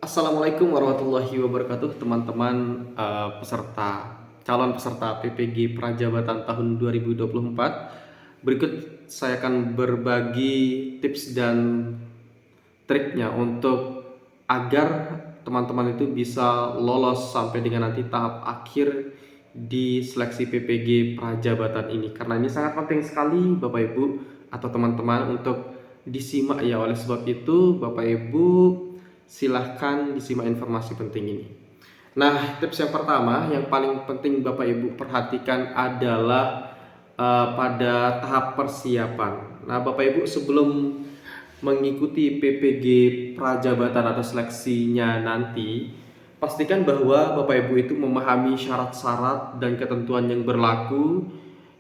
Assalamualaikum warahmatullahi wabarakatuh, teman-teman calon peserta PPG Prajabatan tahun 2024. Berikut saya akan berbagi tips dan triknya untuk agar teman-teman itu bisa lolos sampai dengan nanti tahap akhir di seleksi PPG Prajabatan ini. Karena ini sangat penting sekali Bapak Ibu atau teman-teman untuk disimak ya. Oleh sebab itu Bapak Ibu silahkan disimak informasi penting ini. Nah, tips yang pertama yang paling penting Bapak Ibu perhatikan adalah pada tahap persiapan. Nah, Bapak Ibu sebelum mengikuti PPG Prajabatan atau seleksinya nanti, pastikan bahwa Bapak Ibu itu memahami syarat-syarat dan ketentuan yang berlaku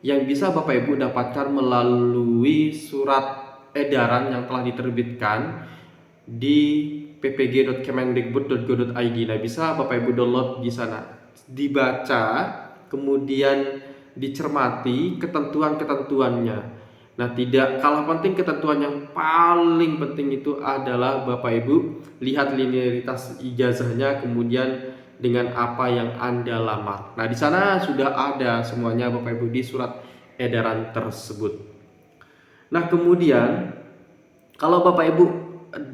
yang bisa Bapak Ibu dapatkan melalui surat edaran yang telah diterbitkan di ppg.kemendikbud.go.id. Nah, bisa Bapak Ibu download di sana, dibaca, kemudian dicermati ketentuan-ketentuannya. Nah, tidak kalah penting ketentuan yang paling penting itu adalah Bapak Ibu lihat linearitas ijazahnya, kemudian dengan apa yang Anda lamar. Nah, di sana sudah ada semuanya Bapak Ibu di surat edaran tersebut. Nah, kemudian kalau Bapak Ibu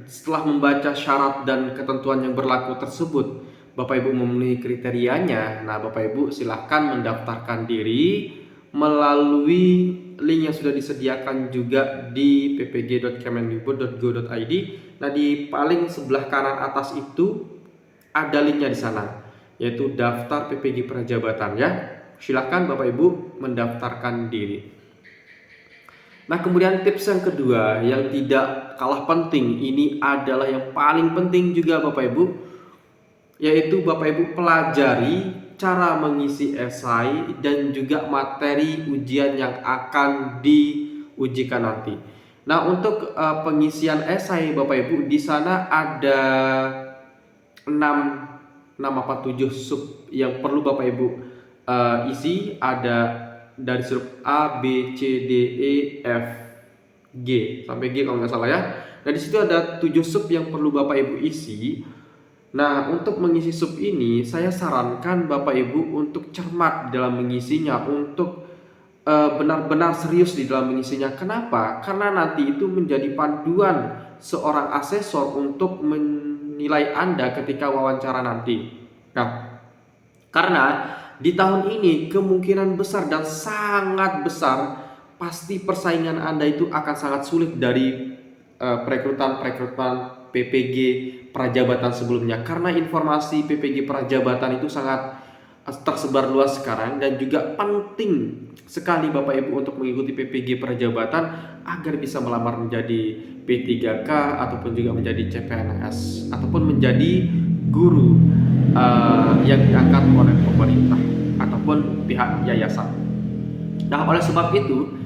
setelah membaca syarat dan ketentuan yang berlaku tersebut, Bapak Ibu memenuhi kriterianya, nah Bapak Ibu silahkan mendaftarkan diri melalui link yang sudah disediakan juga di ppg.kemendikbud.go.id. Nah, di paling sebelah kanan atas itu ada linknya di sana, yaitu daftar PPG Prajabatan ya. Silahkan Bapak Ibu mendaftarkan diri. Nah, kemudian tips yang kedua yang tidak kalah penting, ini adalah yang paling penting juga Bapak Ibu, yaitu Bapak Ibu pelajari cara mengisi esai dan juga materi ujian yang akan diujikan nanti. Nah, untuk pengisian esai Bapak Ibu di sana ada 6 sub yang perlu Bapak Ibu isi. Ada dari sub A, B, C, D, E, F, G sampai G kalau nggak salah ya. Nah, di situ ada 7 sub yang perlu Bapak Ibu isi. Nah, untuk mengisi sub ini saya sarankan Bapak Ibu untuk cermat dalam mengisinya, untuk benar-benar serius di dalam mengisinya. Kenapa? Karena nanti itu menjadi panduan seorang asesor untuk menilai Anda ketika wawancara nanti. Nah, karena di tahun ini kemungkinan besar dan sangat besar pasti persaingan Anda itu akan sangat sulit dari perekrutan PPG Prajabatan sebelumnya, karena informasi PPG Prajabatan itu sangat tersebar luas sekarang, dan juga penting sekali Bapak Ibu untuk mengikuti PPG Prajabatan agar bisa melamar menjadi P3K ataupun juga menjadi CPNS ataupun menjadi guru yang diangkat oleh pemerintah ataupun pihak yayasan. Nah, oleh sebab itu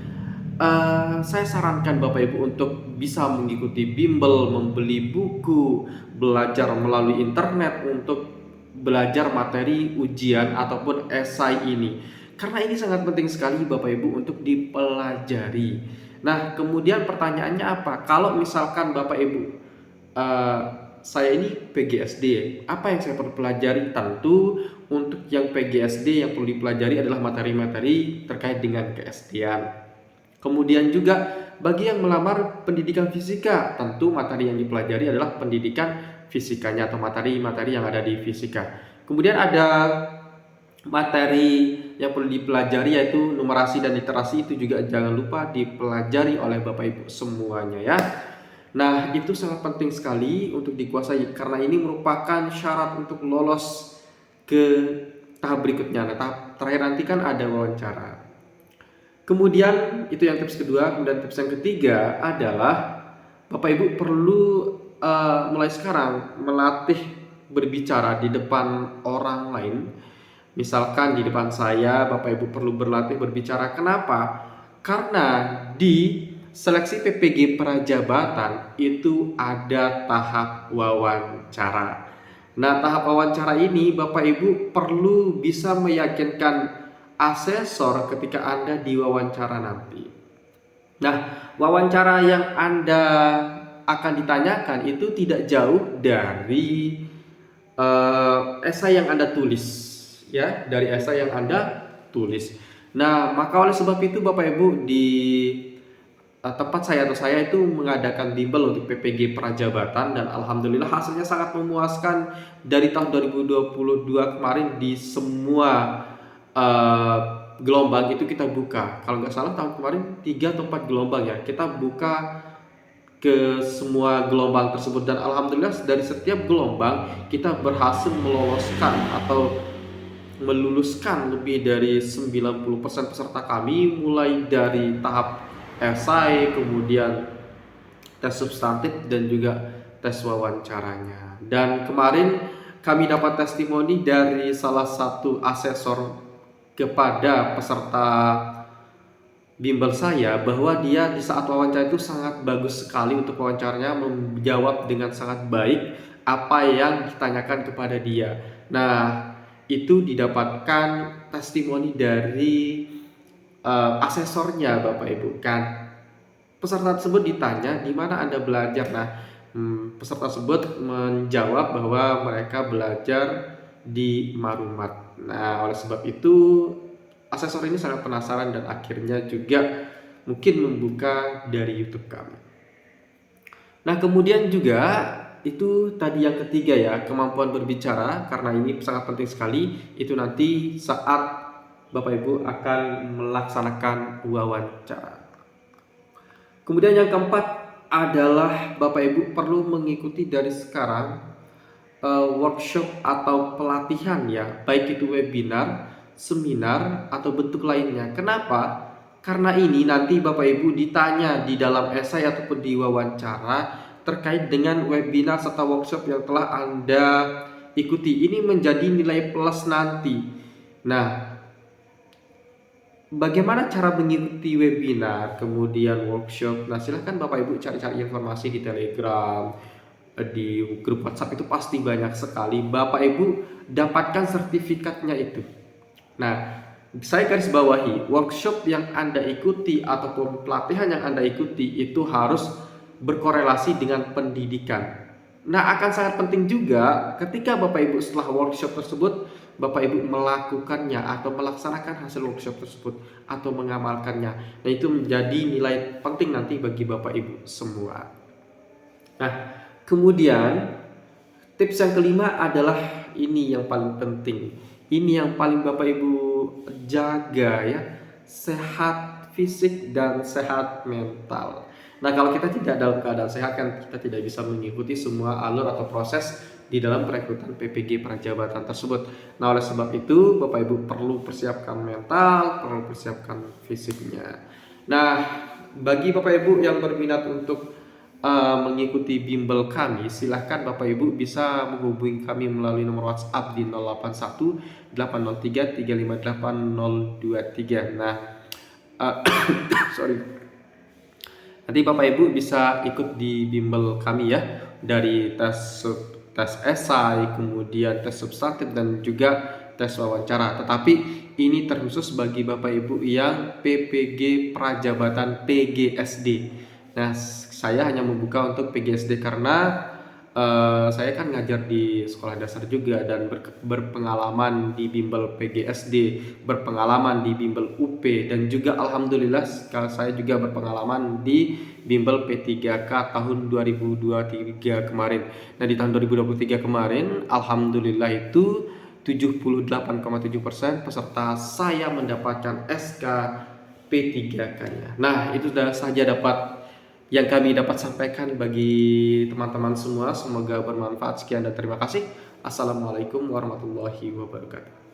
saya sarankan Bapak Ibu untuk bisa mengikuti bimbel, membeli buku, belajar melalui internet untuk belajar materi ujian ataupun esai ini. Karena ini sangat penting sekali Bapak Ibu untuk dipelajari. Nah, kemudian pertanyaannya apa? Kalau misalkan Bapak Ibu saya ini PGSD, apa yang saya perlu pelajari? Tentu untuk yang PGSD yang perlu dipelajari adalah materi-materi terkait dengan ke-SD-an. Kemudian juga bagi yang melamar pendidikan fisika, tentu materi yang dipelajari adalah pendidikan fisikanya atau materi-materi yang ada di fisika. Kemudian ada materi yang perlu dipelajari yaitu numerasi dan literasi, itu juga jangan lupa dipelajari oleh Bapak Ibu semuanya ya. Nah, itu sangat penting sekali untuk dikuasai karena ini merupakan syarat untuk lolos ke tahap berikutnya. Nah, tahap terakhir nanti kan ada wawancara. Kemudian itu yang tips kedua. Kemudian tips yang ketiga adalah Bapak Ibu perlu mulai sekarang melatih berbicara di depan orang lain. Misalkan di depan saya, Bapak Ibu perlu berlatih berbicara. Kenapa? Karena di seleksi PPG Prajabatan itu ada tahap wawancara. Nah, tahap wawancara ini Bapak Ibu perlu bisa meyakinkan asesor ketika Anda diwawancara nanti. Nah, wawancara yang Anda akan ditanyakan itu tidak jauh dari esai yang Anda tulis, ya, dari esai yang Anda tulis. Nah, maka oleh sebab itu Bapak Ibu, di tempat saya atau saya itu mengadakan bimbel untuk PPG Prajabatan, dan alhamdulillah hasilnya sangat memuaskan. Dari tahun 2022 kemarin di semua eh, gelombang itu kita buka. Kalau nggak salah tahun kemarin 3 atau 4 gelombang ya, kita buka ke semua gelombang tersebut, dan alhamdulillah dari setiap gelombang kita berhasil meloloskan atau meluluskan lebih dari 90% peserta kami, mulai dari tahap esai, kemudian tes substantif, dan juga tes wawancaranya. Dan kemarin kami dapat testimoni dari salah satu asesor kepada peserta bimbel saya, bahwa dia di saat wawancara itu sangat bagus sekali untuk wawancaranya, menjawab dengan sangat baik apa yang ditanyakan kepada dia. Nah, itu didapatkan testimoni dari asesornya Bapak Ibu. Kan peserta tersebut ditanya di mana Anda belajar. Nah, peserta tersebut menjawab bahwa mereka belajar di Marumat. Nah, oleh sebab itu asesor ini sangat penasaran dan akhirnya juga mungkin membuka dari YouTube kami. Nah, kemudian juga itu tadi yang ketiga ya, kemampuan berbicara, karena ini sangat penting sekali. Itu nanti saat Bapak Ibu akan melaksanakan wawancara. Kemudian yang keempat adalah Bapak Ibu perlu mengikuti dari sekarang workshop atau pelatihan ya, baik itu webinar, seminar, atau bentuk lainnya. Kenapa? Karena ini nanti Bapak Ibu ditanya di dalam esai ataupun di wawancara terkait dengan webinar serta workshop yang telah Anda ikuti. Ini menjadi nilai plus nanti. Nah, bagaimana cara mengikuti webinar, kemudian workshop? Nah, silahkan Bapak Ibu cari-cari informasi di Telegram, di grup WhatsApp, itu pasti banyak sekali. Bapak Ibu dapatkan sertifikatnya itu. Nah, saya garis bawahi, workshop yang Anda ikuti ataupun pelatihan yang Anda ikuti itu harus berkorelasi dengan pendidikan. Nah, akan sangat penting juga ketika Bapak Ibu setelah workshop tersebut, Bapak Ibu melakukannya atau melaksanakan hasil workshop tersebut atau mengamalkannya. Nah, itu menjadi nilai penting nanti bagi Bapak Ibu semua. Nah, kemudian tips yang kelima adalah ini yang paling penting. Ini yang paling Bapak Ibu jaga ya, sehat fisik dan sehat mental. Nah, kalau kita tidak dalam keadaan sehat kan kita tidak bisa mengikuti semua alur atau proses di dalam perekrutan PPG Prajabatan tersebut. Nah, oleh sebab itu Bapak Ibu perlu persiapkan mental, perlu persiapkan fisiknya. Nah, bagi Bapak Ibu yang berminat untuk mengikuti bimbel kami, silahkan Bapak Ibu bisa menghubungi kami melalui nomor WhatsApp di 081 803 358 023. Nah, sorry. Nanti Bapak Ibu bisa ikut di bimbel kami ya, dari tes esai, kemudian tes substantif, dan juga tes wawancara. Tetapi ini terkhusus bagi Bapak Ibu yang PPG Prajabatan PGSD. Nah, saya hanya membuka untuk PGSD karena saya kan ngajar di sekolah dasar juga, dan berpengalaman di bimbel PGSD, berpengalaman di bimbel UP, dan juga alhamdulillah saya juga berpengalaman di bimbel P3K tahun 2023 kemarin. Nah, di tahun 2023 kemarin alhamdulillah itu 78,7% peserta saya mendapatkan SK P3K-nya. Nah, itu sudah saja yang kami dapat sampaikan bagi teman-teman semua. Semoga bermanfaat. Sekian dan terima kasih. Assalamualaikum warahmatullahi wabarakatuh.